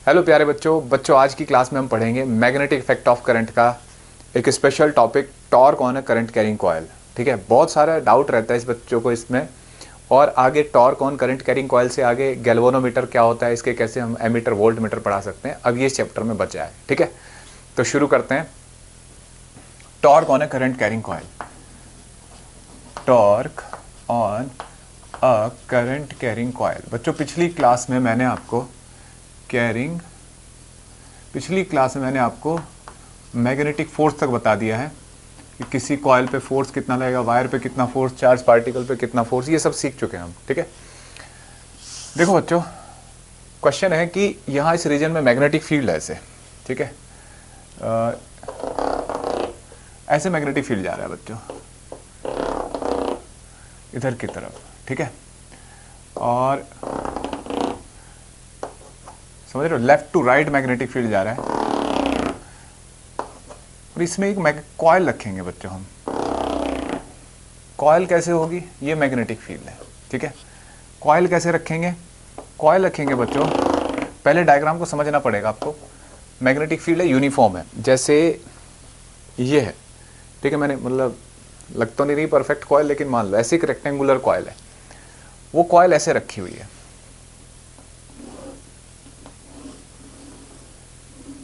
Hello प्यारे बच्चों आज की क्लास में हम पढ़ेंगे मैग्नेटिक इफेक्ट ऑफ करंट का एक special topic, torque on a current carrying coil. ठीक है, बहुत सारा डाउट रहता है इस बच्चों को इसमें। और आगे torque on current carrying coil से आगे गैल्वेनोमीटर क्या होता है, इसके कैसे हम एमीटर वोल्ट मीटर पढ़ा सकते हैं, अब ये चैप्टर में बचा है। ठीक है, तो शुरू करते हैं। Torque on a current carrying coil. Torque on a current carrying coil. बच्चों पिछली क्लास में मैंने आपको मैग्नेटिक फोर्स तक बता दिया है कि किसी कॉइल पे फोर्स कितना लगेगा, वायर पे कितना फोर्स, चार्ज पार्टिकल पे कितना फोर्स, ये सब सीख चुके हैं हम। ठीक है, देखो बच्चों, क्वेश्चन है कि यहाँ इस रीजन में मैग्नेटिक फील्ड है ऐसे। ठीक है, ऐसे मैग्नेटिक फील्ड जा रहा है बच्चों इधर की तरफ। ठीक है, और समझ रहे हो, left to right magnetic field जा रहा है। और इसमें एक कॉइल रखेंगे बच्चों हम। कॉइल कैसे होगी, ये मैग्नेटिक फील्ड है। ठीक है, कॉइल कैसे रखेंगे, कॉइल रखेंगे बच्चों, पहले डायग्राम को समझना पड़ेगा आपको। मैग्नेटिक फील्ड है, यूनिफॉर्म है, जैसे ये है। ठीक है, मैंने मतलब लग तो नहीं रही परफेक्ट कॉइल, लेकिन मान लो ऐसे एक रेक्टेंगुलर कॉइल है। वो कॉइल ऐसे रखी हुई है।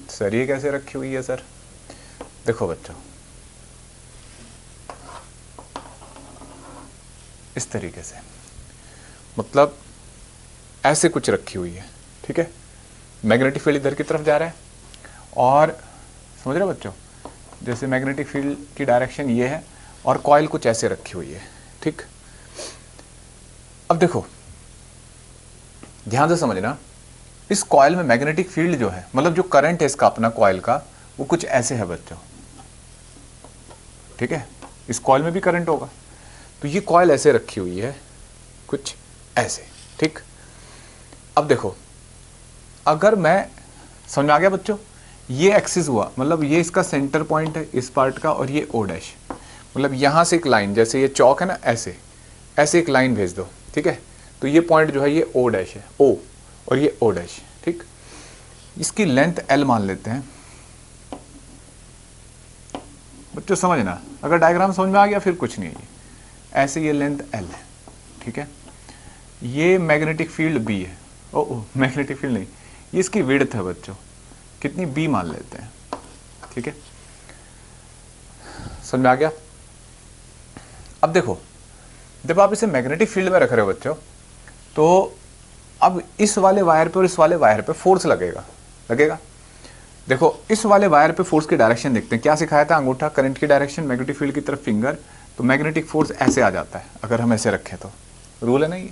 सर ये कैसे रखी हुई है सर? देखो बच्चों, इस तरीके से, मतलब ऐसे कुछ रखी हुई है। ठीक है, मैग्नेटिक फील्ड इधर की तरफ जा रहा है, और समझ रहे हो बच्चों, जैसे मैग्नेटिक फील्ड की डायरेक्शन ये है, और कॉइल कुछ ऐसे रखी हुई है। ठीक, अब देखो ध्यान से समझना, इस कॉइल में मैग्नेटिक फील्ड जो है, मतलब जो करंट है इसका अपना कॉइल का, वो कुछ ऐसे है बच्चों। ठीक है, इस कॉइल में भी करंट होगा, तो ये कॉइल ऐसे रखी हुई है कुछ ऐसे। ठीक, अब देखो, अगर मैं, समझ में आ गया बच्चों, ये एक्सिस हुआ, मतलब ये इसका सेंटर पॉइंट है इस पार्ट का, और ये ओ डैश, मतलब यहां से एक लाइन, जैसे ये चौक है ना, ऐसे ऐसे एक लाइन भेज दो। ठीक है, तो ये पॉइंट जो है ये ओ डैश है, ओ, और ये ओ डैश। ठीक, इसकी लेंथ एल मान लेते हैं बच्चों, समझना, अगर डायग्राम समझ में आ गया फिर कुछ नहीं है। ऐसे ये लेंथ एल है। ठीक है, ये मैग्नेटिक फील्ड बी है। ओ मैग्नेटिक फील्ड नहीं, ये इसकी विड्थ है बच्चों, कितनी, बी मान लेते हैं। ठीक है, समझ में आ गया? अब देखो, जब आप इसे मैग्नेटिक फील्ड में रख रहे हो बच्चों, तो अब इस वाले वायर पे और इस वाले वायर पे फोर्स लगेगा। देखो, इस वाले वायर पे फोर्स की डायरेक्शन देखते हैं। क्या सिखाया था, अंगूठा करंट की डायरेक्शन, मैग्नेटिक फील्ड की तरफ फिंगर, तो मैग्नेटिक फोर्स ऐसे आ जाता है अगर हम ऐसे रखें तो, रूल है ना ये।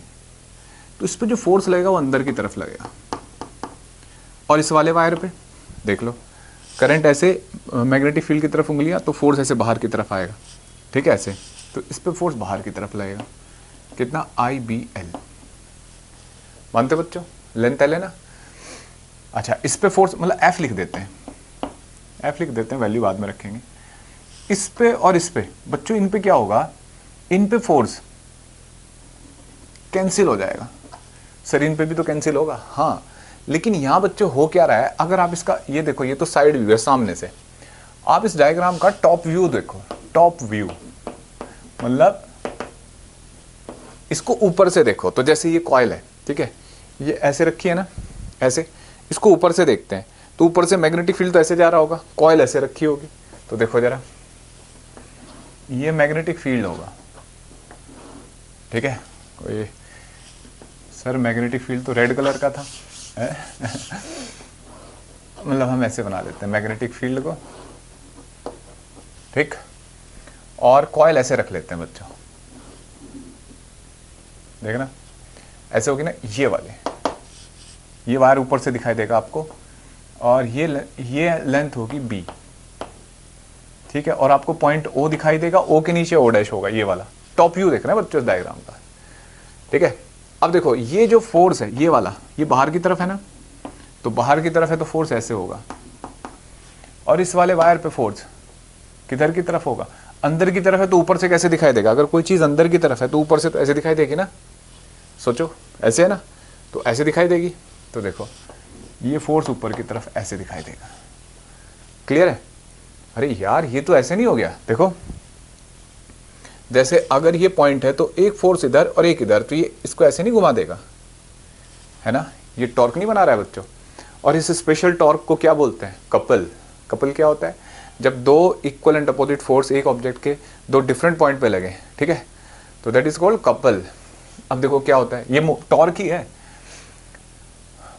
तो इस पे जो फोर्स लगेगा वो अंदर की तरफ लगेगा। और इस वाले वायर पे देख लो, करंट ऐसे मैग्नेटिक फील्ड की तरफ उंगलियां, तो फोर्स ऐसे बाहर की तरफ आएगा। ठीक है, ऐसे, तो इस पे फोर्स बाहर की तरफ लगेगा। कितना, आई बी एल, मानते बच्चों, लेंथ एल है ना। अच्छा, इस पे फोर्स, मतलब एफ लिख देते हैं, वैल्यू बाद में रखेंगे। इस पे और इस पे बच्चों, इन पे क्या होगा, इन पे फोर्स कैंसिल हो जाएगा। सर इन पे भी तो कैंसिल होगा, हाँ, लेकिन यहां बच्चों हो क्या रहा है, अगर आप इसका ये देखो, ये तो साइड व्यू है सामने से, आप इस डायग्राम का टॉप व्यू देखो, टॉप व्यू मतलब इसको ऊपर से देखो, तो जैसे ये कॉइल है, ठीक है, ये ऐसे रखी है ना, ऐसे, इसको ऊपर से देखते हैं, तो ऊपर से मैग्नेटिक फील्ड तो ऐसे जा रहा होगा, कॉइल ऐसे रखी होगी, तो देखो जरा, ये मैग्नेटिक फील्ड होगा। ठीक है, कोई सर मैग्नेटिक फील्ड तो रेड कलर का था मतलब हम ऐसे बना देते हैं मैग्नेटिक फील्ड को। ठीक, और कॉइल ऐसे रख लेते हैं बच्चों, देखना ऐसे होगी ना, ये वायर ऊपर से दिखाई देगा आपको, और ये लेंथ होगी बी। ठीक है, और आपको पॉइंट ओ दिखाई देगा, ओ के नीचे ओ डैश होगा, ये वाला टॉप व्यू देखना है बच्चों इस डायग्राम का। ठीक है, अब देखो, ये जो फोर्स है ये वाला, ये बाहर की तरफ है ना, तो बाहर की तरफ है तो फोर्स ऐसे होगा, और इस वाले वायर पे फोर्स किधर की तरफ होगा, अंदर की तरफ है, तो ऊपर से कैसे दिखाई देगा, अगर कोई चीज अंदर की तरफ है तो ऊपर से तो ऐसे दिखाई देगी ना, सोचो ऐसे है ना, तो ऐसे दिखाई देगी। तो देखो ये फोर्स ऊपर की तरफ ऐसे दिखाई देगा। क्लियर है? अरे यार ये तो ऐसे नहीं हो गया, देखो जैसे अगर ये पॉइंट है तो एक फोर्स इधर और एक इधर, तो ये इसको ऐसे नहीं घुमा देगा, है ना? ये टॉर्क नहीं बना रहा है बच्चों। और इस स्पेशल टॉर्क को क्या बोलते हैं? कपल। कपल क्या होता है? जब दो इक्वल एंड अपोजिट फोर्स एक ऑब्जेक्ट के दो डिफरेंट पॉइंट पे लगे, ठीक है, तो दैट इज कॉल्ड कपल। अब देखो क्या होता है, ये टॉर्क ही है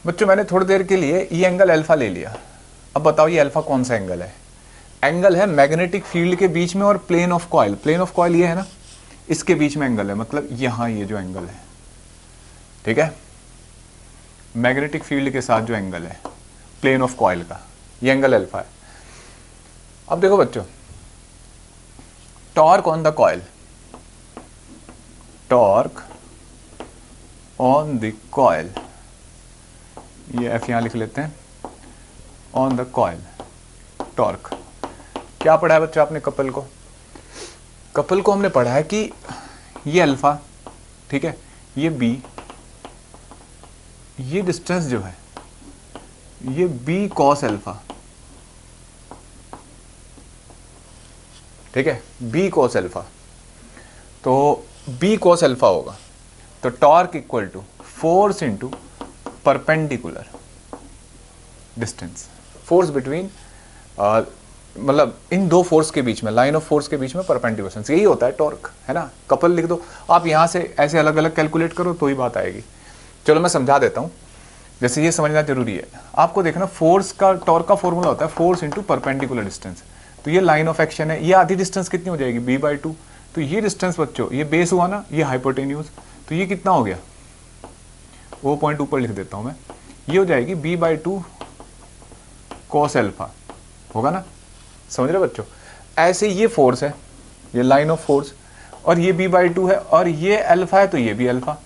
बच्चों। मैंने थोड़ी देर के लिए ये एंगल अल्फा ले लिया, अब बताओ ये अल्फा कौन सा एंगल है? एंगल है मैग्नेटिक फील्ड के बीच में और plane of coil. Plane of coil ये है ना, इसके बीच में एंगल है, मतलब यहां ये जो एंगल है, ठीक है, मैग्नेटिक फील्ड के साथ जो एंगल है प्लेन ऑफ कॉइल का, ये एंगल अल्फा है। अब देखो बच्चों, torque on the coil, torque on the coil, ये एफ यहां लिख लेते हैं, ऑन द कॉइल टॉर्क। क्या पढ़ा है बच्चों आपने कपल को? कपल को हमने पढ़ा है कि ये अल्फा, ठीक है, ये बी, ये डिस्टेंस जो है ये बी कॉस अल्फा, ठीक है, बी कॉस अल्फा। तो बी कॉस अल्फा होगा, तो torque equal to force into perpendicular distance, force between, मतलब इन दो फोर्स के बीच में, लाइन ऑफ फोर्स के बीच में परपेंडिकुलर डिस्टेंस, यही होता है टॉर्क, है ना? कपल लिख दो आप, यहां से ऐसे अलग अलग कैलकुलेट करो तो ही बात आएगी। चलो मैं समझा देता हूं, जैसे ये समझना जरूरी है आपको। देखना फोर्स का, टॉर्क का फॉर्मूला होता है फोर्स इंटू परपेंडिकुलर डिस्टेंस। तो ये लाइन ऑफ एक्शन है, ये आधी डिस्टेंस कितनी हो जाएगी? b/2। तो ये डिस्टेंस बच्चों, ये बेस हुआ ना, ये हाइपोटेन्यूज, तो ये कितना हो गया? वो पॉइंट ऊपर लिख देता हूं मैं, ये हो जाएगी b/2 कॉस अल्फा, होगा ना? समझ रहे बच्चों? ऐसे ये फोर्स है, ये लाइन ऑफ फोर्स, और ये b/2 है, और ये अल्फा है तो ये भी अल्फा,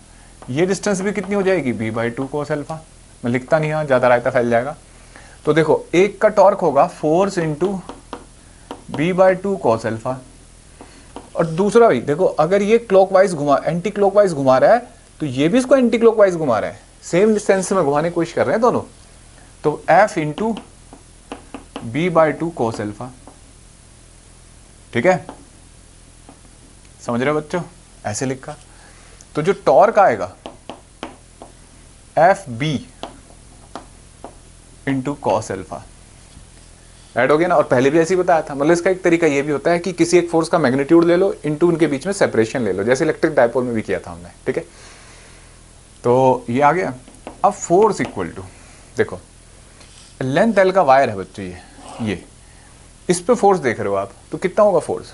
ये डिस्टेंस भी कितनी हो जाएगी? b/2 cos alpha. मैं लिखता नहीं, हाँ ज्यादा रायता फैल जाएगा। तो देखो एक का टॉर्क होगा force into b/2 cos alpha, और दूसरा भी देखो, अगर ये क्लॉकवाइज घुमा, एंटी क्लॉकवाइज घुमा रहा है, तो ये भी इसको एंटी क्लॉकवाइज घुमा रहा है, सेम डिस्टेंस में घुमाने की कोशिश कर रहे हैं दोनों। तो f into b/2 cos alpha, ठीक है, समझ रहे हो बच्चों? ऐसे लिखा, तो जो टॉर्क आएगा F B into cos alpha, add हो गया ना? और पहले भी ऐसे ही बताया था। मतलब इसका एक तरीका ये भी होता है कि किसी एक फोर्स का मैग्नीट्यूड ले लो, इंटू उनके बीच में सेपरेशन ले लो, जैसे इलेक्ट्रिक डायपोल में भी किया था हमने, ठीक है? तो ये आ गया। अब फोर्स इक्वल टू, देखो लेंथ एल का वायर है बच्चों, ये इस पे फोर्स देख रहे हो आप, तो कितना होगा फोर्स?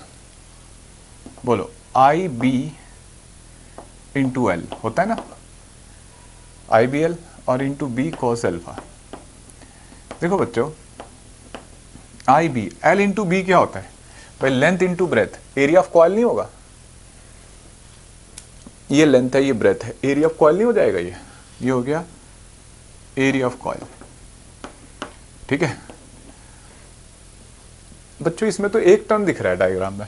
बोलो, आई बी इंटू एल होता है ना, आई बी एल, और इंटू बी कॉस अल्फा। देखो बच्चों, आई बी, एल इंटू बी क्या होता है भाई? Length into breadth, area of coil नहीं होगा? ये लेंथ है, ये ब्रेथ है, एरिया ऑफ कॉइल नहीं हो जाएगा? ये हो गया एरिया ऑफ कॉइल, ठीक है बच्चों? इसमें तो एक टर्न दिख रहा है डायग्राम में।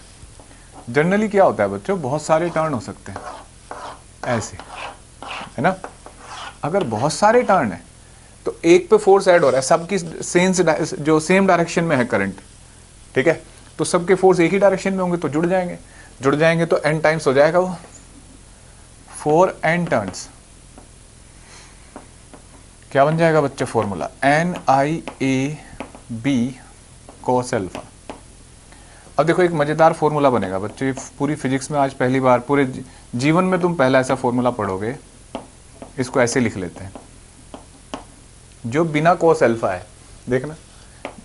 जनरली क्या होता है बच्चों, बहुत सारे टर्न हो सकते हैं ऐसे, है ना? अगर बहुत सारे टर्न है तो एक पे फोर्स ऐड हो रहा है, सबकी जो सेम डायरेक्शन में है करंट, ठीक है, तो सबके फोर्स एक ही डायरेक्शन में होंगे तो जुड़ जाएंगे तो n टाइम्स हो जाएगा वो, 4n टर्न्स। क्या बन जाएगा बच्चे फॉर्मूला? NIAB cos alpha. अब देखो एक मजेदार फॉर्मूला बनेगा बच्चे, पूरी फिजिक्स में आज पहली बार, पूरे जीवन में तुम पहला ऐसा फॉर्मूला पढ़ोगे। इसको ऐसे लिख लेते हैं, जो बिना cos अल्फा है, देखना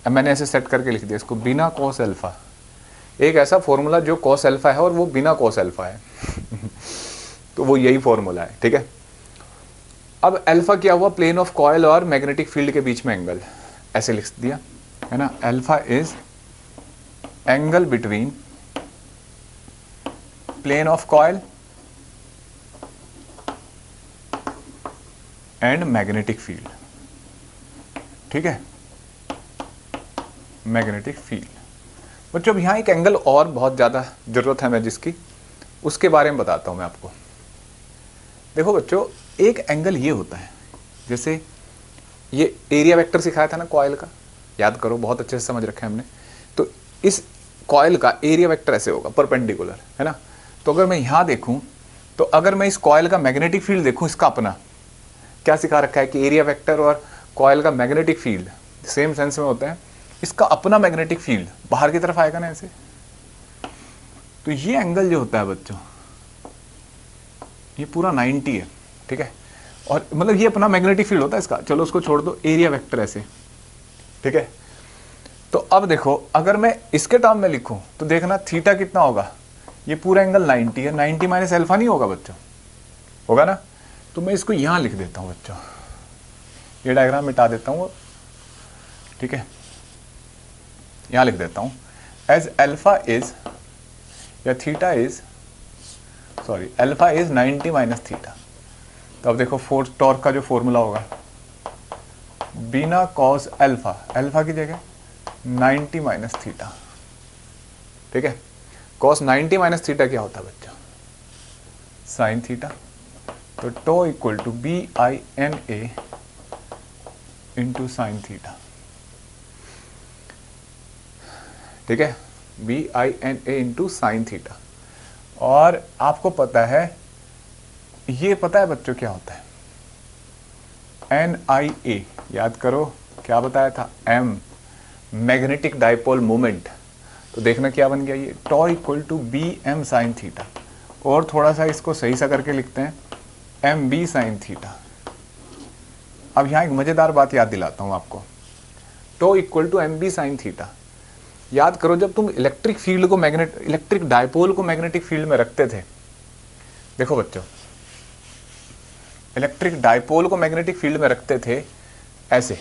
मैंने ऐसे सेट करके लिख दिया इसको, बिना cos अल्फा। एक ऐसा फॉर्मूला जो cos अल्फा है और वो बिना cos अल्फा है तो वो यही फॉर्मूला है, ठीक है? अब अल्फा क्या हुआ? प्लेन ऑफ कॉइल और मैग्नेटिक फील्ड के बीच में एंगल, ऐसे लिख दिया, है ना? Alpha is angle between plane of coil and magnetic field, ठीक है, मैग्नेटिक फील्ड। बच्चों अब यहां एक एंगल और बहुत ज्यादा जरूरत है मैं जिसकी, उसके बारे में बताता हूं मैं आपको। देखो बच्चों, एक एंगल ये होता है, जैसे ये एरिया वेक्टर सिखाया था ना कॉइल का, याद करो, बहुत अच्छे से समझ रखे हैं हमने। तो इस कॉइल का एरिया वेक्टर ऐसे होगा, परपेंडिकुलर, है ना। तो अगर मैं यहाँ देखूँ, तो अगर मैं इस कॉइल का मैग्नेटिक फील्ड देखूँ, इसका अपना क्या सिखा रखा है कि एरिया वेक्टर और कॉइल का मैग्नेटिक फील्ड सेम सेंस में होता है। इसका अपना मैग्नेटिक फील्ड बाहर की तरफ आएगा ना ऐसे। तो ये एंगल जो होता है बच्चों, ये पूरा 90 है, ठीक है। और मतलब ये अपना मैग्नेटिक फील्ड होता है इसका, चलो उसको छोड़ दो, एरिया वेक्टर ऐसे, ठीक है। तो अब देखो, अगर मैं इसके टर्म में लिखूं तो देखना थीटा कितना होगा, ये पूरा एंगल 90 है, 90 माइनस अल्फा नहीं होगा बच्चों, होगा ना। तो मैं इसको यहां लिख देता हूं बच्चों, ये डायग्राम मिटा देता हूं, ठीक है, यहां लिख देता हूं एज अल्फा इज या theta is, sorry alpha is 90 minus theta. तो अब देखो फोर्स टॉर्क का जो फॉर्मूला होगा, बिना कॉस अल्फा, अल्फा की जगह 90 माइनस थीटा, ठीक है। कॉस 90 माइनस थीटा क्या होता है बच्चों, साइन थीटा। तो tau equal to B I N A into sine theta, ठीक है, B I N A into sine theta. और आपको पता है, ये पता है बच्चों क्या होता है, एन आई ए, याद करो क्या बताया था, एम मैग्नेटिक डाइपोल मोमेंट। तो देखना क्या बन गया, ये tau equal to B M sine theta. और थोड़ा सा इसको सही सा करके लिखते हैं, एम बी साइन थीटा। अब यहाँ एक मजेदार बात याद दिलाता हूँ आपको, tau equal to M B sine theta. याद करो, जब तुम इलेक्ट्रिक फील्ड को इलेक्ट्रिक डाइपोल को मैग्नेटिक फील्ड में रखते थे, देखो बच्चों, इलेक्ट्रिक डाइपोल को मैग्नेटिक फील्ड में रखते थे ऐसे,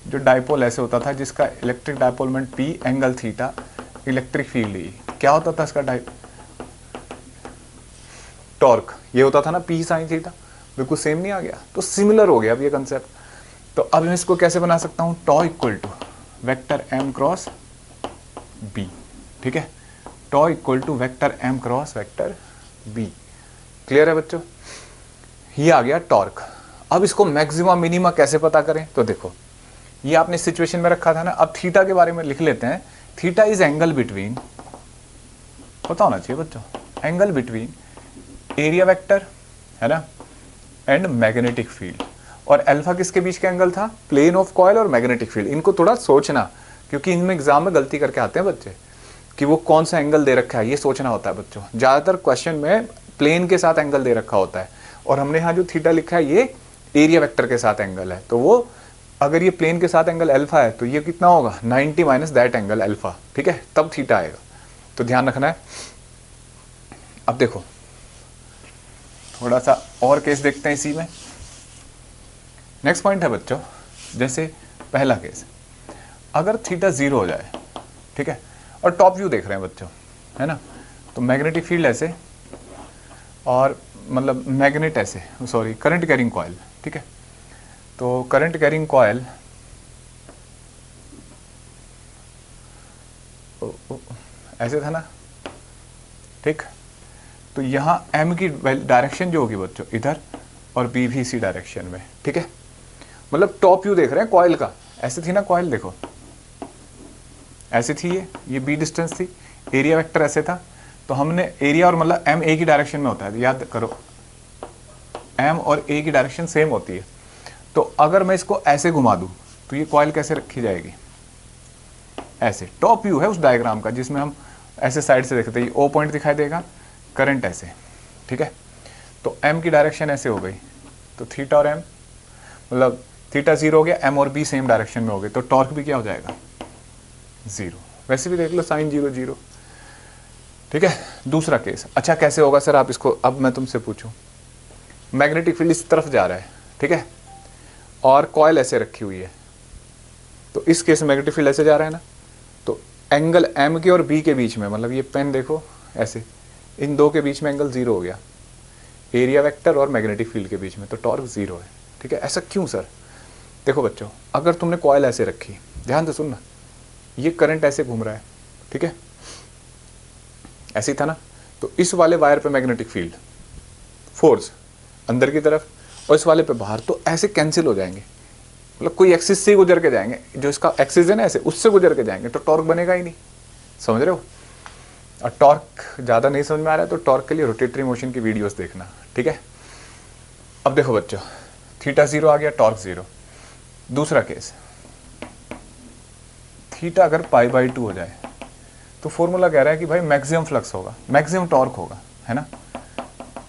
जो डाइपोल ऐसे होता था जिसका electric dipole moment P angle theta, electric field E, क्या होता था इसका टॉर्क, ये होता था ना पी साइन थीटा। बिल्कुल सेम नहीं आ गया, तो सिमिलर हो गया अब ये कंसेप्ट। तो अब मैं इसको कैसे बना सकता हूं, tau equal to vector M cross B, ठीक है, tau equal to vector M cross vector B. Clear है बच्चों, ये आ गया टॉर्क। अब इसको मैक्सिमा मिनिमा कैसे पता करें, तो देखो ये आपने सिचुएशन में रखा था ना। अब थीटा के बारे में लिख लेते हैं, थीटा इज एंगल बिटवीन, पता होना चाहिए बच्चों, एंगल बिटवीन एरिया वेक्टर, है ना, एंड मैग्नेटिक फील्ड। और अल्फा किसके बीच का एंगल था, प्लेन ऑफ कॉइल और मैग्नेटिक फील्ड। इनको थोड़ा सोचना, क्योंकि इनमें एग्जाम में गलती करके आते हैं बच्चे कि वो कौन सा एंगल दे रखा है, ये सोचना होता है बच्चों। ज्यादातर क्वेश्चन में प्लेन के साथ एंगल दे रखा होता है, और हमने यहाँ जो थीटा लिखा है ये एरिया वेक्टर के साथ एंगल है। तो वो अगर ये प्लेन के साथ एंगल अल्फा है तो ये कितना होगा, 90 माइनस दैट एंगल अल्फा, ठीक है, तब थीटा आएगा। तो ध्यान रखना है। अब देखो थोड़ा सा और केस देखते हैं इसी में। नेक्स्ट पॉइंट है बच्चों, जैसे पहला केस, अगर थीटा 0 हो जाए, ठीक है, और टॉप व्यू देख रहे हैं बच्चों, है ना, तो मैग्नेटिक फील्ड ऐसे और मतलब मैग्नेट ऐसे, सॉरी करंट कैरिंग कॉइल, ठीक है। तो करंट कैरिंग कॉइल ऐसे था ना, ठीक। तो यहाँ एम की डायरेक्शन जो होगी बच्चों इधर, और बी भी इसी डायरेक्शन में, ठीक है। मतलब टॉप व्यू देख रहे हैं कॉइल का, ऐसे थी ना कॉइल, देखो ऐसे थी, ये बी डिस्टेंस थी, एरिया वेक्टर ऐसे था। तो हमने एरिया और मतलब एम ए की डायरेक्शन में होता है, याद करो एम और ए की डायरेक्शन सेम होती है। तो अगर मैं इसको ऐसे घुमा दूं तो ये कॉइल कैसे रखी जाएगी, ऐसे। टॉप व्यू है उस डायग्राम का जिसमें हम ऐसे साइड से देखते हैं, ओ पॉइंट दिखाई देगा, करंट ऐसे, ठीक है। तो एम की डायरेक्शन ऐसे हो गई, तो थीटा और एम मतलब थीटा 0 हो गया, एम और बी सेम डायरेक्शन में हो गए, तो टॉर्क भी क्या हो जाएगा 0। वैसे भी देख लो साइन 0 0, ठीक है। दूसरा केस, अच्छा कैसे होगा सर आप इसको, अब मैं तुमसे पूछूं, मैग्नेटिक फील्ड इस तरफ जा रहा है, ठीक है, और कॉइल ऐसे रखी हुई है। तो इस केस में मैग्नेटिक फील्ड ऐसे जा रहा है ना, तो एंगल एम के और बी के बीच में, मतलब ये पेन देखो ऐसे, इन दो के बीच में एंगल 0 हो गया, एरिया वेक्टर और मैग्नेटिक फील्ड के बीच में, तो टॉर्क 0 है, ठीक है। ऐसा क्यों सर, देखो बच्चों, अगर तुमने कॉइल ऐसे रखी, ध्यान से सुनना, ये करंट ऐसे घूम रहा है, ठीक है, ऐसे ही था ना। तो इस वाले वायर पे मैग्नेटिक फील्ड फोर्स अंदर की तरफ, और इस वाले पे बाहर, तो ऐसे कैंसिल हो जाएंगे, मतलब कोई एक्सिस से ही गुजर के जाएंगे, जो इसका एक्सिस है ना ऐसे, उससे गुजर के जाएंगे, तो टॉर्क बनेगा ही नहीं। समझ रहे हो? और टॉर्क ज़्यादा नहीं समझ में आ रहा है तो टॉर्क के लिए रोटेटरी मोशन की वीडियोस देखना, ठीक है। अब देखो बच्चों, थीटा 0 आ गया, टॉर्क 0। दूसरा केस, थीटा अगर π/2 हो जाए तो फॉर्मूला कह रहा है कि भाई मैक्सिमम फ्लक्स होगा, मैक्सिमम टॉर्क होगा, है ना,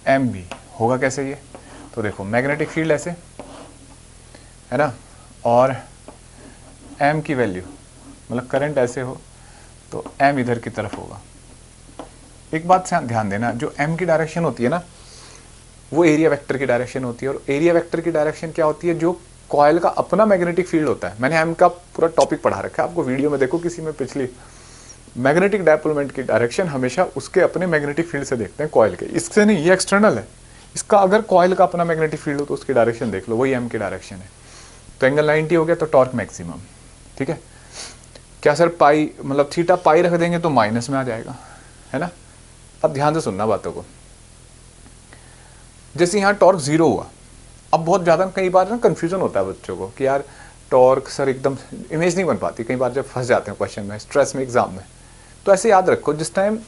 एम भी होगा। कैसे ये? तो देखो मैग्नेटिक फील्ड ऐसे है ना, और एम की वैल्यू मतलब करंट ऐसे हो तो एम इधर की तरफ होगा। एक बात से ध्यान देना, जो एम की डायरेक्शन होती है ना वो एरिया वेक्टर की डायरेक्शन होती है, और एरिया वेक्टर की डायरेक्शन क्या होती है? जो कॉइल का अपना मैग्नेटिक फील्ड होता है। मैंने एम का पूरा टॉपिक पढ़ा रखा है, आपको वीडियो में देखो किसी में पिछली। मैग्नेटिक डायपोल मोमेंट की डायरेक्शन हमेशा उसके अपने मैग्नेटिक फील्ड से देखते हैं कॉइल के, इससे नहीं, ये एक्सटर्नल है। इसका अगर कॉइल का अपना मैग्नेटिक फील्ड हो तो उसकी डायरेक्शन देख लो, वही एम की डायरेक्शन है। तो एंगल 90 हो गया तो टॉर्क मैक्सिमम, ठीक है। क्या सर पाई मतलब थीटा पाई रख देंगे तो माइनस में आ जाएगा, है ना। अब ध्यान से सुनना बातों को। जैसे यहाँ टॉर्क 0 हुआ, अब बहुत ज़्यादा कई बार ना कन्फ्यूजन होता है बच्चों को कि यार टॉर्क सर एकदम इमेज नहीं बन पाती, कई बार जब फंस जाते हैं क्वेश्चन में, स्ट्रेस में, एग्जाम में। तो ऐसे याद रखो, जिस टाइम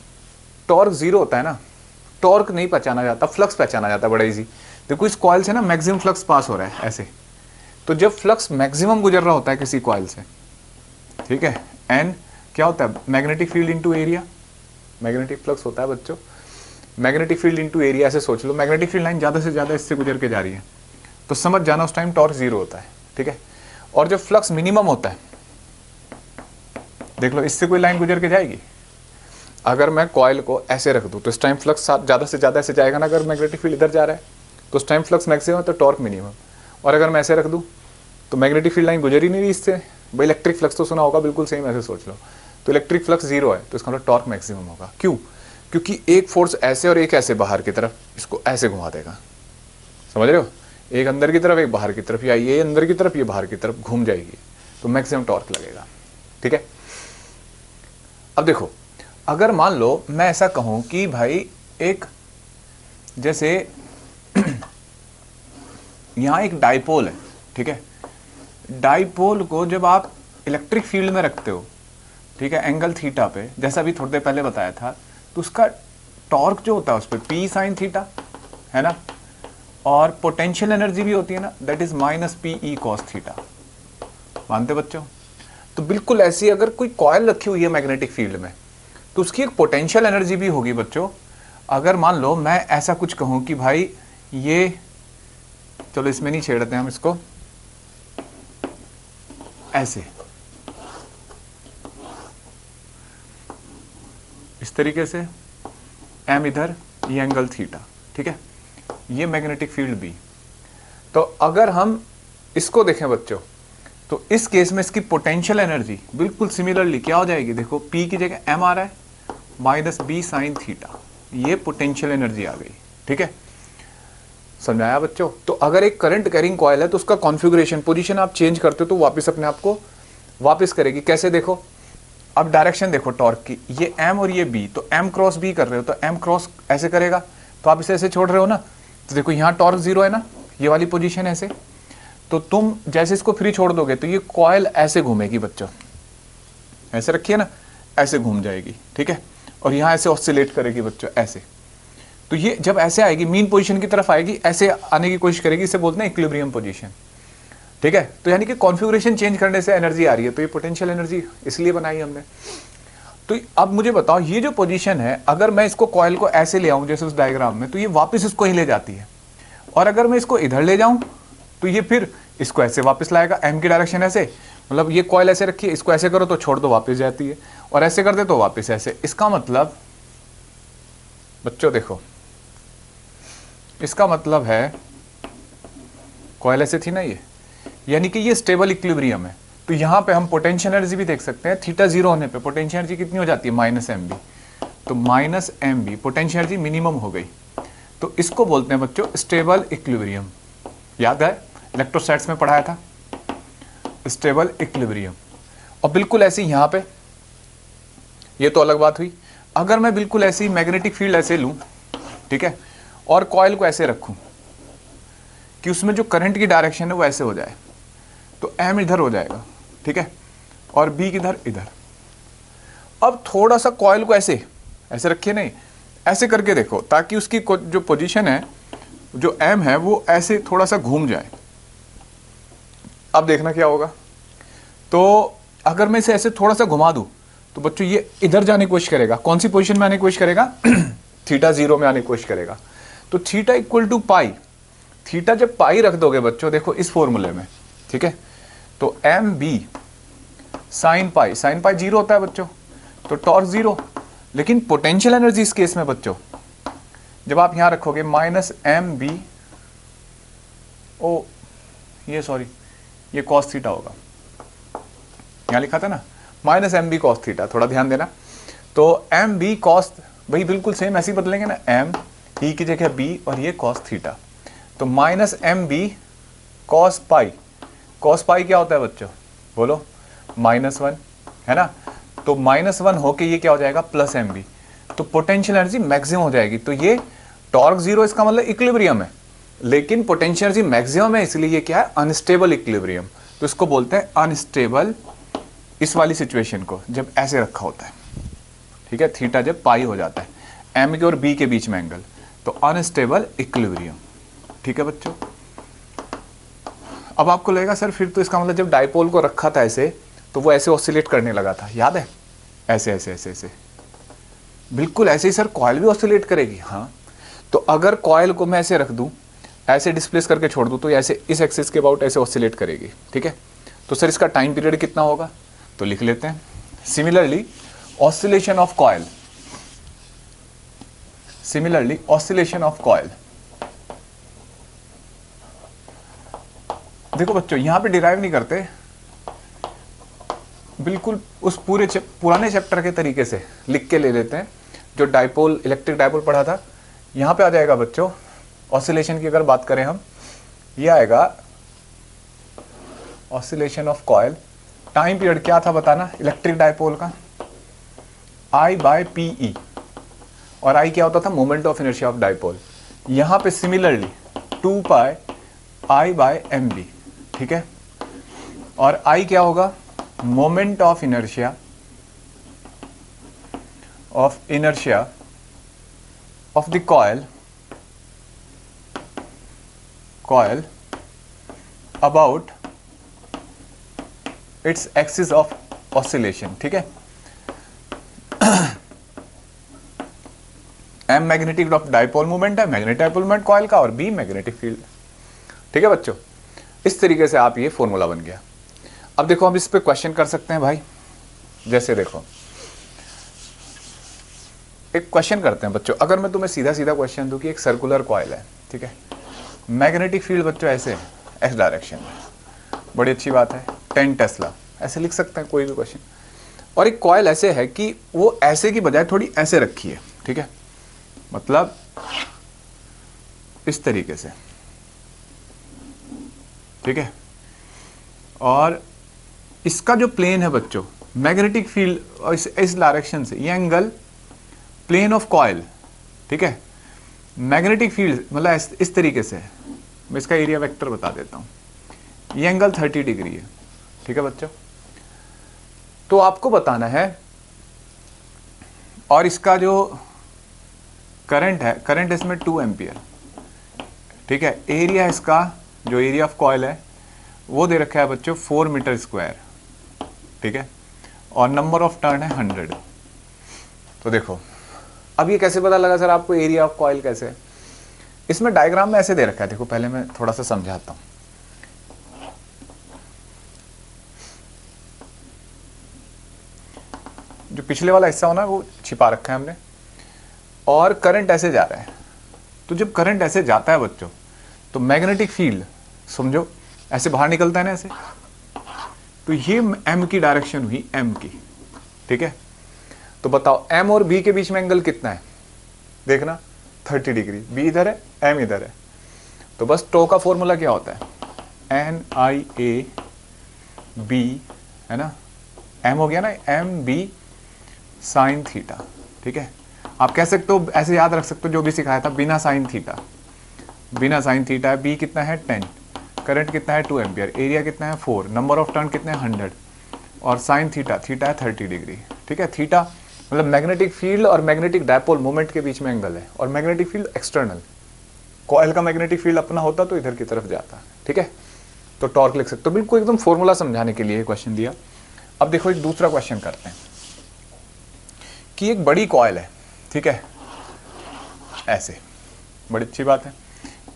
टॉर्क 0 होता है ना, टॉर्क नहीं पहचाना जाता, फ्लक्स पहचाना जाता है बड़ा इजी। देखो इस कॉइल से ना मैक्सिमम फ्लक्स पास हो रहा है ऐसे, तो जब फ्लक्स मैक्सिमम गुजर रहा होता है किसी कॉइल से, ठीक है, एन क्या होता है? Magnetic field into area. Magnetic flux होता है बच्चों मैग्नेटिक फील्ड इंटू एरिया, ऐसे सोच लो। मैग्नेटिक फील्ड लाइन ज़्यादा से ज़्यादा इससे गुजर के जा रही है, तो समझ जाना उस टाइम टॉर्क 0 होता है, ठीक है। और जब फ्लक्स मिनिमम होता है, देख लो इससे कोई लाइन गुजर के जाएगी। अगर मैं कॉइल को ऐसे रख दूं तो इस टाइम फ्लक्स ज़्यादा से ज़्यादा ऐसे जाएगा ना, अगर मैग्नेटिक फील्ड इधर जा रहा है तो उस टाइम फ्लक्स मैक्सिमम तो टॉर्क मिनिमम। और अगर मैं ऐसे रख दूं तो मैग्नेटिक फील्ड लाइन गुजर ही नहीं रही इससे। भाई इलेक्ट्रिक फ्लक्स तो सुना होगा, बिल्कुल सेम ऐसे सोच लो। तो इलेक्ट्रिक फ्लक्स 0 है तो इसका मतलब टॉर्क मैक्सिमम होगा। क्यों? क्योंकि एक फोर्स ऐसे और एक ऐसे बाहर की तरफ इसको ऐसे घुमा देगा, समझ रहे हो? एक अंदर की तरफ एक बाहर की तरफ, या ये अंदर की तरफ ये बाहर की तरफ घूम जाएगी, तो मैक्सिमम टॉर्क लगेगा, ठीक है। अब देखो, अगर मान लो मैं ऐसा कहूं कि भाई एक जैसे यहां एक डाइपोल है, ठीक है। डाइपोल को जब आप इलेक्ट्रिक फील्ड में रखते हो, ठीक है, एंगल थीटा पे, जैसा अभी थोड़ी देर पहले बताया था, तो उसका टॉर्क जो होता है उस पर पी साइन थीटा, है ना, और पोटेंशियल एनर्जी भी होती है ना, that is minus P E cos theta. मानते बच्चों? तो बिल्कुल ऐसी अगर कोई कॉइल रखी हुई है मैग्नेटिक फील्ड में तो उसकी एक पोटेंशियल एनर्जी भी होगी बच्चों। अगर मान लो मैं ऐसा कुछ कहूं कि भाई ये, चलो इसमें नहीं छेड़ते हम इसको, ऐसे इस तरीके से एम इधर, ये एंगल थीटा, ठीक है, ये मैग्नेटिक फील्ड बी। तो अगर हम इसको देखें बच्चों, तो इस केस में इसकी पोटेंशियल एनर्जी बिल्कुल सिमिलरली क्या हो जाएगी? देखो पी की जगह एम आ रहा है, माइनस बी साइन थीटा, ये पोटेंशियल एनर्जी आ गई, ठीक है। समझाया बच्चों? तो अगर एक करंट कैरिंग कॉइल है तो उसका कॉन्फ़िगरेशन, पोजीशन आप चेंज करते हो तो वापस अपने आप को वापस करेगी। कैसे? देखो अब डायरेक्शन देखो टॉर्क की, ये एम और ये बी, तो एम क्रॉस बी कर रहे हो तो एम क्रॉस ऐसे करेगा, तो आप इसे ऐसे छोड़ रहे हो ना, तो देखो यहाँ टॉर्क 0 है ना, ये वाली पोजीशन ऐसे, तो तुम जैसे इसको फ्री छोड़ दोगे तो ये कॉइल ऐसे घूमेगी बच्चों, ऐसे रखिए ना, ऐसे घूम जाएगी, ठीक है, और यहाँ ऐसे ऑसिलेट करेगी बच्चों, ऐसे। तो ये जब ऐसे आएगी, मीन पोजीशन की तरफ आएगी, ऐसे आने की कोशिश करेगी, इसे बोलते हैं इक्विलिब्रियम पोजीशन, ठीक है। तो यानी कि कॉन्फ़िगरेशन चेंज करने से एनर्जी आ रही है, तो ये पोटेंशियल एनर्जी इसलिए बनाई हमने। तो अब मुझे बताओ, ये जो पोजीशन है, अगर मैं इसको कॉइल को ऐसे ले आऊं जैसे उस डायग्राम में, तो ये वापस इसको ही ले जाती है, और अगर मैं इसको इधर ले जाऊं तो ये फिर इसको ऐसे वापस लाएगा, एम की डायरेक्शन ऐसे, मतलब ये कॉइल ऐसे रखिए, इसको ऐसे करो तो छोड़ दो वापस जाती है, और ऐसे कर दे तो वापस ऐसे। इसका मतलब बच्चों देखो, इसका मतलब है कॉइल ऐसे थी ना ये, यानी कि ये स्टेबल इक्विलिब्रियम है। तो यहाँ पे हम पोटेंशियल एनर्जी भी देख सकते हैं, थीटा 0 होने पे पोटेंशियल एनर्जी कितनी हो जाती है? Minus M B. तो minus M B potential energy minimum हो गई, तो इसको बोलते हैं बच्चों स्टेबल इक्विलिब्रियम। याद है इलेक्ट्रोस्टैट्स में पढ़ाया था, स्टेबल इक्विलिब्रियम। और बिल्कुल ऐसी यहाँ पे, ये तो अलग बात हुई। अगर मैं बिल्कुल ऐसी मैग्नेटिक फील्ड ऐसे लूँ, ठीक है, और कॉइल को ऐसे रखूँ, कि उसमें जो करंट की डायरेक्शन है वो ऐसे हो जाए, तो एम इधर हो जाएगा, ठीक है, और बी किधर, इधर। अब थोड़ा सा कॉइल को ऐसे ऐसे रखिए, नहीं ऐसे करके देखो, ताकि उसकी जो पोजीशन है, जो एम है, वो ऐसे थोड़ा सा घूम जाए। अब देखना क्या होगा। तो अगर मैं इसे ऐसे थोड़ा सा घुमा दूं तो बच्चों ये इधर जाने की कोशिश करेगा। कौन सी पोजीशन में आने की कोशिश करेगा? थीटा 0 में आने की कोशिश करेगा। तो theta equal to pi, theta जब पाई रख दोगे बच्चों, देखो इस फॉर्मूले में, ठीक है, तो एम बी साइन पाई 0 होता है बच्चों, तो टॉर्क 0। लेकिन पोटेंशियल एनर्जी इस केस में बच्चों, जब आप यहां रखोगे माइनस एम बी, ओ ये सॉरी, ये कॉस थीटा होगा, यहां लिखा था ना minus M B cos theta, थोड़ा ध्यान देना। तो एम बी कॉस, वही बिल्कुल सेम ऐसे ही बदलेंगे ना, एम ई की जगह बी और ये कॉस थीटा, तो minus M B cos pi. Cos pi क्या होता है बच्चों, बोलो, -1 है ना। तो -1 होके ये क्या हो जाएगा, प्लस एम बी, तो पोटेंशियल एनर्जी मैक्सिमम हो जाएगी। तो ये टॉर्क 0 इसका मतलब इक्विलिब्रियम है, लेकिन पोटेंशियल एनर्जी मैक्सिमम है, इसलिए ये क्या है, अनस्टेबल इक्विलिब्रियम। तो इसको बोलते हैं अनस्टेबल, इस वाली सिचुएशन को जब ऐसे रखा होता है, ठीक है, थीटा जब पाई हो जाता है, एम के और बी के बीच में एंगल, तो अनस्टेबल इक्विलिब्रियम, ठीक है बच्चों। अब आपको लगेगा सर फिर तो इसका मतलब जब डाइपोल को रखा था ऐसे, तो वो ऐसे ऑसिलेट करने लगा था, याद है, ऐसे ऐसे ऐसे ऐसे, बिल्कुल ऐसे ही सर कॉइल भी ऑसिलेट करेगी। हाँ, तो अगर कॉइल को मैं ऐसे रख दूं, ऐसे डिस्प्लेस करके छोड़ दूं, तो ऐसे इस एक्सिस के अबाउट ऐसे ऑसिलेट करेगी, ठीक है। तो सर इसका टाइम पीरियड कितना होगा, तो लिख लेते हैं। Similarly oscillation of coil, similarly oscillation of coil, देखो बच्चों यहां पे डिराइव नहीं करते, बिल्कुल उस पूरे पुराने चैप्टर के तरीके से लिख के ले लेते हैं, जो डाइपोल, इलेक्ट्रिक डाइपोल पढ़ा था। यहां पे आ जाएगा बच्चों, ऑसिलेशन की अगर बात करें हम, ये आएगा oscillation of coil. Time period क्या था बताना, इलेक्ट्रिक डाइपोल का, I/PE, और I क्या होता था, moment of inertia of dipole. यहां पे सिमिलरली 2 पाई I/mb, ठीक है, और I क्या होगा, moment of inertia of the coil about its axis of oscillation, ठीक है। M magnetic of dipole movement है, मैग्नेटिक डाइपोल मूवमेंट कॉइल का, और बी मैग्नेटिक फील्ड, ठीक है बच्चों। इस तरीके से आप ये फॉर्मूला बन गया। अब देखो हम इस पे क्वेश्चन कर सकते हैं भाई, जैसे देखो एक क्वेश्चन करते हैं बच्चों। अगर मैं तुम्हें सीधा सीधा क्वेश्चन दूं कि एक सर्कुलर कॉइल है, ठीक है, मैग्नेटिक फील्ड बच्चों ऐसे है, एस डायरेक्शन में, बड़ी अच्छी बात है, 10 टेस्ला, ऐसे लिख सकते हैं कोई भी क्वेश्चन। और एक कॉइल ऐसे है कि वो ऐसे की बजाय थोड़ी ऐसे रखी है, ठीक है, मतलब इस तरीके से, ठीक है, और इसका जो प्लेन है बच्चों, मैग्नेटिक फील्ड और इस डायरेक्शन से, ये एंगल प्लेन ऑफ कॉइल, ठीक है, मैग्नेटिक फील्ड मतलब इस तरीके से है। मैं इसका एरिया वेक्टर बता देता हूं, ये एंगल 30 डिग्री है, ठीक है बच्चों। तो आपको बताना है, और इसका जो करंट है, करंट इसमें 2 एम्पियर, ठीक है। एरिया इसका, जो एरिया ऑफ कॉइल है वो दे रखा है बच्चों 4 मीटर स्क्वायर, ठीक है, और नंबर ऑफ टर्न है 100। तो देखो अब ये कैसे पता लगा सर आपको एरिया ऑफ कॉइल कैसे है, इसमें डायग्राम में ऐसे दे रखा है, देखो पहले मैं थोड़ा सा समझाता हूं। जो पिछले वाला हिस्सा होना है वो छिपा रखा है हमने, और करंट ऐसे जा रहा है। तो जब करंट ऐसे जाता है बच्चों, तो मैग्नेटिक फील्ड समझो ऐसे बाहर निकलता है ना ऐसे, तो ये एम की डायरेक्शन हुई, एम की, ठीक है। तो बताओ एम और बी के बीच में एंगल कितना है, देखना 30 डिग्री, बी इधर है, एम इधर है। तो बस टो का फॉर्मूला क्या होता है, NIA B, है ना, एम हो गया ना, MB साइन थीटा, ठीक है। आप कह सकते हो, ऐसे याद रख सकते हो जो भी सिखाया था, बिना साइन थीटा, बिना साइन थीटा है, बी कितना है 10, करंट कितना है 2 एम्पियर, एरिया कितना है 4, नंबर ऑफ टर्न कितने हैं 100, और साइन थीटा, थीटा है 30 डिग्री। ठीक है, थीटा मतलब मैग्नेटिक फील्ड और मैग्नेटिक डायपोल मोमेंट के बीच में एंगल है, और मैग्नेटिक फील्ड एक्सटर्नल, कॉइल का मैग्नेटिक फील्ड अपना होता तो इधर की तरफ जाता। ठीक है, तो टॉर्क लिख सकते हो, बिल्कुल एकदम फॉर्मूला समझाने के लिए क्वेश्चन दिया। अब देखो एक दूसरा क्वेश्चन करते हैं कि एक बड़ी कॉइल है, ठीक है, ऐसे, बड़ी अच्छी बात है,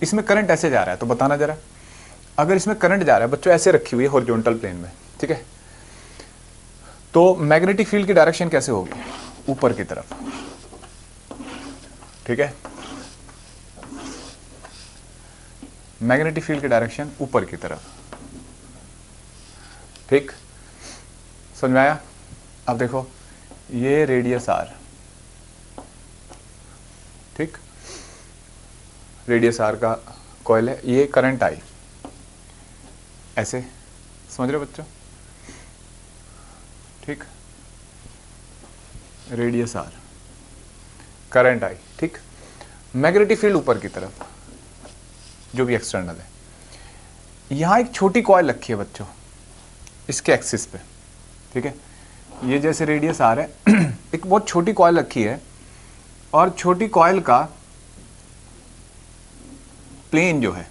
इसमें करंट ऐसे जा रहा है, तो बताना जरा, अगर इसमें करंट जा रहा है बच्चों ऐसे रखी हुई है हॉरिजॉन्टल प्लेन में, ठीक है, तो मैग्नेटिक फील्ड की डायरेक्शन कैसे होगी, ऊपर की तरफ। ठीक है, मैग्नेटिक फील्ड की डायरेक्शन ऊपर की तरफ। ठीक, समझ में आया? अब देखो ये रेडियस आर, ठीक, रेडियस आर का कॉइल है, ये करंट आई, ऐसे, समझ रहे हो बच्चों? ठीक, रेडियस आर, करंट आई, ठीक, मैग्नेटिक फील्ड ऊपर की तरफ जो भी एक्सटर्नल है। यहां एक छोटी कॉइल रखी है बच्चों इसके एक्सिस पे, ठीक है, ये जैसे रेडियस आर है एक बहुत छोटी कॉइल रखी है, और छोटी कॉइल का प्लेन जो है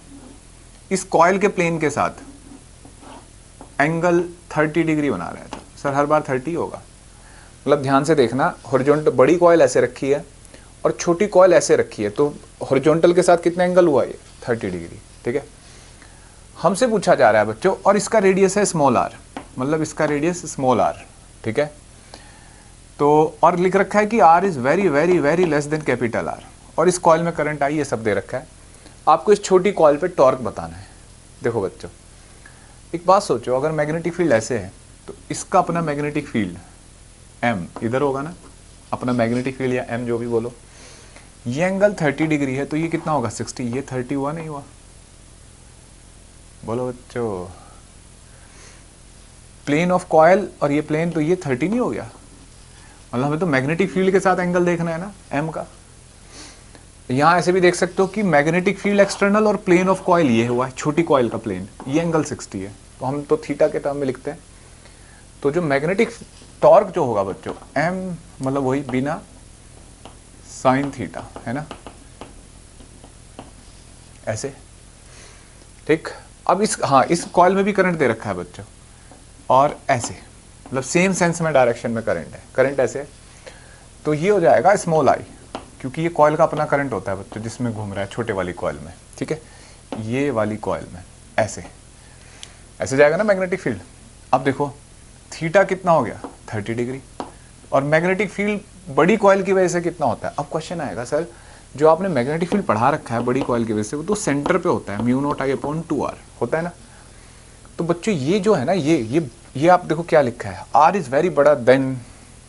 इस कॉइल के प्लेन के साथ एंगल 30 डिग्री बना रहा है। तो सर हर बार 30 होगा, मतलब ध्यान से देखना, हॉरिजॉन्टल बड़ी कॉइल ऐसे रखी है और छोटी कॉइल ऐसे रखी है, तो हॉरिजॉन्टल के साथ कितना एंगल हुआ ये 30 डिग्री। ठीक है, हमसे पूछा जा रहा है बच्चों, और इसका रेडियस है स्मॉल आर, मतलब इसका रेडियस स्मॉल आर। ठीक है, तो और लिख रखा है कि R is very very very less than capital R, और इस कॉइल में करंट आई, ये सब दे रखा है। आपको इस छोटी कॉइल पे टॉर्क बताना है। देखो बच्चों एक बात सोचो, अगर मैग्नेटिक फील्ड ऐसे है तो इसका अपना मैग्नेटिक फील्ड एम इधर होगा ना, अपना मैग्नेटिक फील्ड या एम जो भी बोलो, ये एंगल 30 डिग्री है, तो ये कितना होगा 60, ये 30 हुआ नहीं हुआ? बोलो बच्चों, प्लेन ऑफ कॉइल और ये प्लेन, तो ये 30 नहीं हो गया? मतलब हमें तो मैग्नेटिक फील्ड के साथ एंगल देखना है ना एम का। यहां ऐसे भी देख सकते हो कि मैग्नेटिक फील्ड एक्सटर्नल और प्लेन ऑफ कॉइल ये हुआ है, छोटी कॉइल का प्लेन, ये एंगल 60 है, तो हम तो थीटा के टर्म में लिखते हैं। तो जो मैग्नेटिक टॉर्क जो होगा बच्चों एम, मतलब वही बिना साइन थीटा, है ना, ऐसे। ठीक, अब इस कॉइल में भी करंट दे रखा है बच्चों, और ऐसे, मतलब सेम सेंस में डायरेक्शन में करंट है, करंट ऐसे, तो ये हो जाएगा स्मॉल आई, क्योंकि ये कॉइल का अपना करंट होता है बच्चों जिसमें घूम रहा है छोटे वाली कॉइल में। ठीक है, ये वाली कॉइल में ऐसे ऐसे जाएगा ना मैग्नेटिक फील्ड। अब देखो थीटा कितना हो गया 30 डिग्री, और मैग्नेटिक फील्ड बड़ी कॉइल की वजह से कितना होता है? अब क्वेश्चन आएगा सर जो आपने मैग्नेटिक फील्ड पढ़ा रखा है बड़ी कॉइल की वजह से, वो तो सेंटर पे होता है, म्यू नॉट आई अपॉन 2r होता है ना। तो बच्चों ये जो है ना, ये आप देखो क्या लिखा है, आर इज वेरी बड़ा than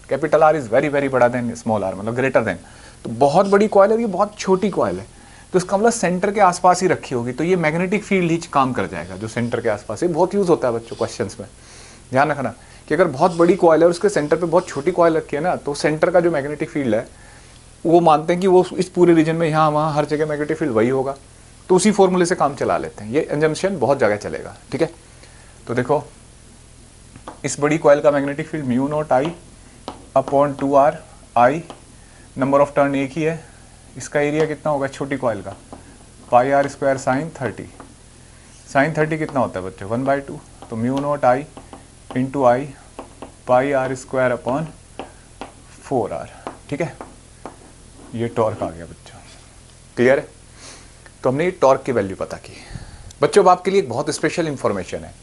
capital R is very very बड़ा देन स्मॉल आर, मतलब ग्रेटर देन। तो बहुत बड़ी कॉइल है, ये बहुत छोटी कॉइल है, तो इसका मतलब सेंटर के आसपास ही रखी होगी, तो ये मैग्नेटिक फील्ड ही काम कर जाएगा जो सेंटर के आसपास है। बहुत यूज होता है बच्चों क्वेश्चंस में, ध्यान रखना कि अगर बहुत बड़ी कॉइल है और उसके सेंटर पे बहुत छोटी कॉइल रखी है ना, तो सेंटर का जो मैग्नेटिक फील्ड है वो मानते हैं कि वो इस पूरे रीजन में यहाँ वहाँ हर जगह मैग्नेटिक फील्ड वही होगा, तो उसी फॉर्मूले से काम चला लेते हैं। ये एजम्पशन बहुत जगह चलेगा। ठीक है, तो देखो इस बड़ी कॉइल का magnetic field mu naught I upon 2r, I number of turn एक ही है, इसका एरिया कितना होगा छोटी कॉइल का, pi R square sine 30, sine 30 कितना होता है बच्चों 1/2, तो mu naught I into I pi R square upon 4r। ठीक है, ये टॉर्क आ गया बच्चों, क्लियर है? तो हमने ये टॉर्क की वैल्यू पता की। बच्चों अब आपके लिए एक बहुत स्पेशल इंफॉर्मेशन है,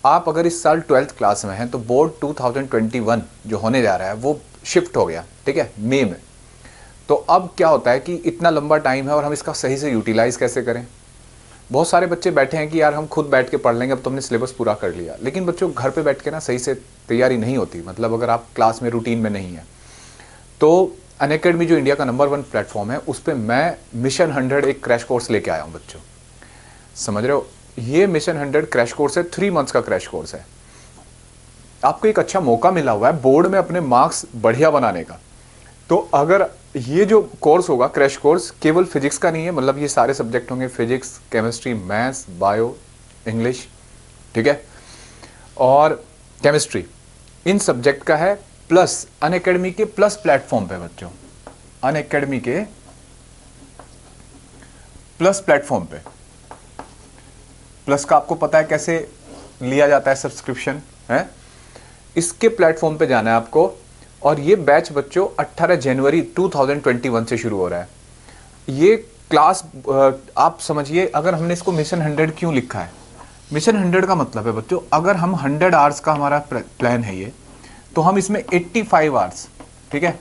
आप अगर इस साल 12th क्लास में हैं तो बोर्ड 2021 जो होने जा रहा है वो शिफ्ट हो गया, ठीक है, मई में। तो अब क्या होता है कि इतना लंबा टाइम है और हम इसका सही से यूटिलाइज कैसे करें। बहुत सारे बच्चे बैठे हैं कि यार हम खुद बैठ के पढ़ लेंगे, अब तो हमने सिलेबस पूरा कर लिया, लेकिन बच्चों घर पे बैठ के ना सही से तैयारी नहीं होती, मतलब अगर आप क्लास में रूटीन में नहीं है। तो अनअकैडमी जो इंडिया का नंबर 1 प्लेटफॉर्म है, उस पर मैं मिशन 100 एक क्रैश कोर्स लेके आया हूँ बच्चों, समझ रहे हो? ये मिशन 100 क्रैश कोर्स है, 3 मंथ्स का क्रैश कोर्स है। आपको एक अच्छा मौका मिला हुआ है बोर्ड में अपने मार्क्स बढ़िया बनाने का। तो अगर ये जो कोर्स होगा क्रैश कोर्स केवल फिजिक्स का नहीं है, मतलब ये सारे सब्जेक्ट होंगे, physics, chemistry, maths, bio, English, ठीक है, और केमिस्ट्री, इन सब्जेक्ट का है, प्लस अनअकैडमी के प्लस प्लेटफॉर्म पे बच्चों, अनअकैडमी के प्लस प्लेटफॉर्म पे। प्लस का आपको पता है कैसे लिया जाता है सब्सक्रिप्शन है, इसके प्लेटफॉर्म पे जाना है आपको। और ये बैच बच्चों 18 जनवरी 2021 से शुरू हो रहा है। ये क्लास आप समझिए, अगर हमने इसको मिशन 100 क्यों लिखा है, मिशन 100 का मतलब है बच्चों, अगर हम 100 आवर्स का हमारा प्लान है ये, तो हम इसमें 85 आवर्स, ठीक है,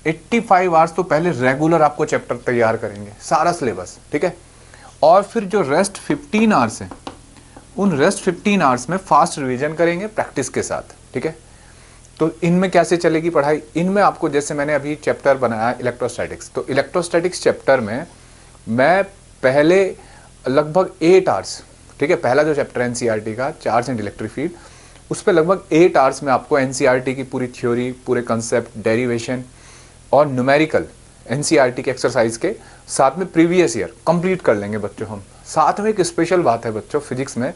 85 आवर्स तो पहले रेगुलर आपको चैप्टर तैयार करेंगे, सारा सिलेबस, ठीक है, और फिर जो रेस्ट 15 आवर्स हैं, उन रेस्ट 15 आवर्स में फास्ट रिवीजन करेंगे प्रैक्टिस के साथ, ठीक है। तो इनमें कैसे चलेगी पढ़ाई, इनमें आपको जैसे मैंने अभी चैप्टर बनाया इलेक्ट्रोस्टैटिक्स, तो इलेक्ट्रोस्टैटिक्स चैप्टर में मैं पहले लगभग 8 आवर्स, ठीक है, पहला जो चैप्टर है एनसीईआरटी का चार्ज एंड इलेक्ट्रिक फील्ड, उस पर लगभग 8 आवर्स में आपको एनसीईआरटी की पूरी थ्योरी, पूरे कंसेप्ट, डेरिवेशन और न्यूमेरिकल एनसीईआरटी के एक्सरसाइज के साथ में प्रीवियस ईयर कंप्लीट कर लेंगे बच्चों हम। साथ में एक स्पेशल बात है बच्चों, फिजिक्स में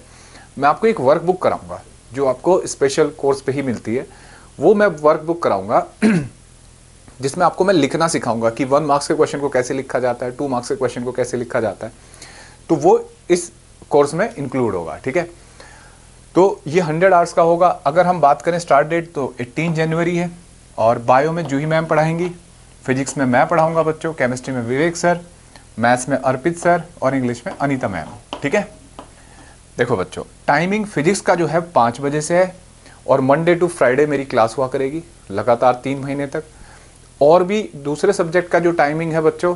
मैं आपको एक वर्क बुक कराऊंगा जो आपको स्पेशल कोर्स पे ही मिलती है, वो मैं वर्क बुक कराऊंगा जिसमें आपको मैं लिखना सिखाऊंगा कि 1 मार्क्स के क्वेश्चन को कैसे लिखा जाता है, 2 मार्क्स के क्वेश्चन को कैसे लिखा जाता है, तो वो इस कोर्स में इंक्लूड होगा, ठीक है। तो ये 100 आवर्स का होगा। अगर हम बात करें स्टार्ट डेट तो 18 जनवरी है, और बायो में जूही मैम पढ़ाएंगी, फिजिक्स में मैं पढ़ाऊंगा बच्चों, केमिस्ट्री में विवेक सर, मैथ्स में अर्पित सर और इंग्लिश में अनीता मैम, ठीक है। देखो बच्चों, टाइमिंग फिजिक्स का जो है 5 बजे से है, और मंडे टू फ्राइडे मेरी क्लास हुआ करेगी लगातार 3 महीने तक। और भी दूसरे सब्जेक्ट का जो टाइमिंग है बच्चों,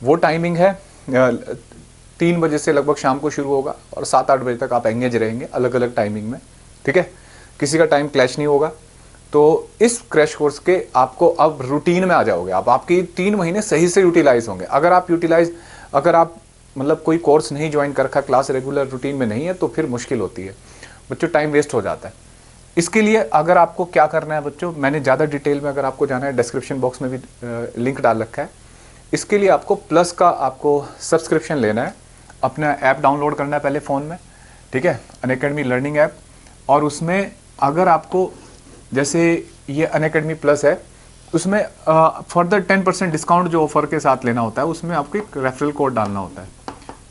वो टाइमिंग है 3 बजे से लगभग शाम को शुरू होगा, और 7-8 बजे तक आप एंगेज रहेंगे अलग अलग टाइमिंग में, ठीक है, किसी का टाइम क्लैश नहीं होगा। तो इस क्रैश कोर्स के आपको अब रूटीन में आ जाओगे आप, आपकी 3 महीने सही से यूटिलाइज होंगे। अगर आप मतलब कोई कोर्स नहीं ज्वाइन कर रखा, क्लास रेगुलर रूटीन में नहीं है, तो फिर मुश्किल होती है बच्चों, टाइम वेस्ट हो जाता है। इसके लिए अगर आपको क्या करना है बच्चों, मैंने ज़्यादा डिटेल में अगर आपको जाना है, डिस्क्रिप्शन बॉक्स में भी लिंक डाल रखा है। इसके लिए आपको प्लस का आपको सब्सक्रिप्शन लेना है, अपना ऐप डाउनलोड करना है पहले फ़ोन में, ठीक है, अनअकैडमी लर्निंग ऐप। और उसमें अगर आपको जैसे ये अनअकैडमी प्लस है, उसमें फर्दर 10% डिस्काउंट जो ऑफर के साथ लेना होता है, उसमें आपको एक रेफरल कोड डालना होता है,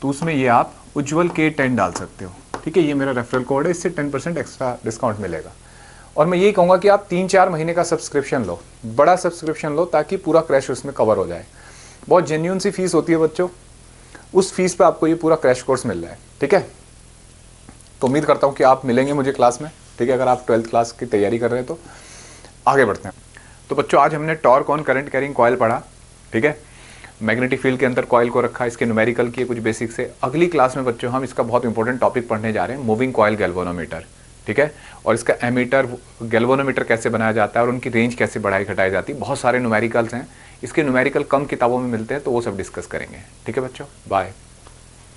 तो उसमें ये आप उज्ज्वल K10 डाल सकते हो, ठीक है, ये मेरा रेफरल कोड है, इससे 10% एक्स्ट्रा डिस्काउंट मिलेगा। और मैं यही कहूँगा कि आप 3-4 महीने का सब्सक्रिप्शन लो, बड़ा सब्सक्रिप्शन लो, ताकि पूरा क्रैश उसमें कवर हो जाए। बहुत जेन्युइन सी फीस होती है बच्चों, उस फीस पे आपको ये पूरा क्रैश कोर्स मिल रहा है, ठीक है। तो उम्मीद करता हूँ कि आप मिलेंगे मुझे क्लास में, ठीक है, अगर आप 12th क्लास की तैयारी कर रहे हैं तो। आगे बढ़ते हैं। तो बच्चों, आज हमने torque on current carrying coil पढ़ा, ठीक है, मैग्नेटिक फील्ड के अंदर कॉइल को रखा, इसके न्यूमेरिकल किए कुछ बेसिक से। अगली क्लास में बच्चों हम इसका बहुत इंपॉर्टेंट टॉपिक पढ़ने जा रहे हैं, मूविंग कॉइल गैल्वेनोमीटर, ठीक है, और इसका एमीटर गैल्वेनोमीटर कैसे बनाया जाता है और उनकी रेंज कैसे बढ़ाई घटाई जाती है। बहुत सारे न्यूमेरिकल्स हैं, इसके न्यूमेरिकल कम किताबों में मिलते हैं, तो वो सब डिस्कस करेंगे, ठीक है बच्चों, बाय।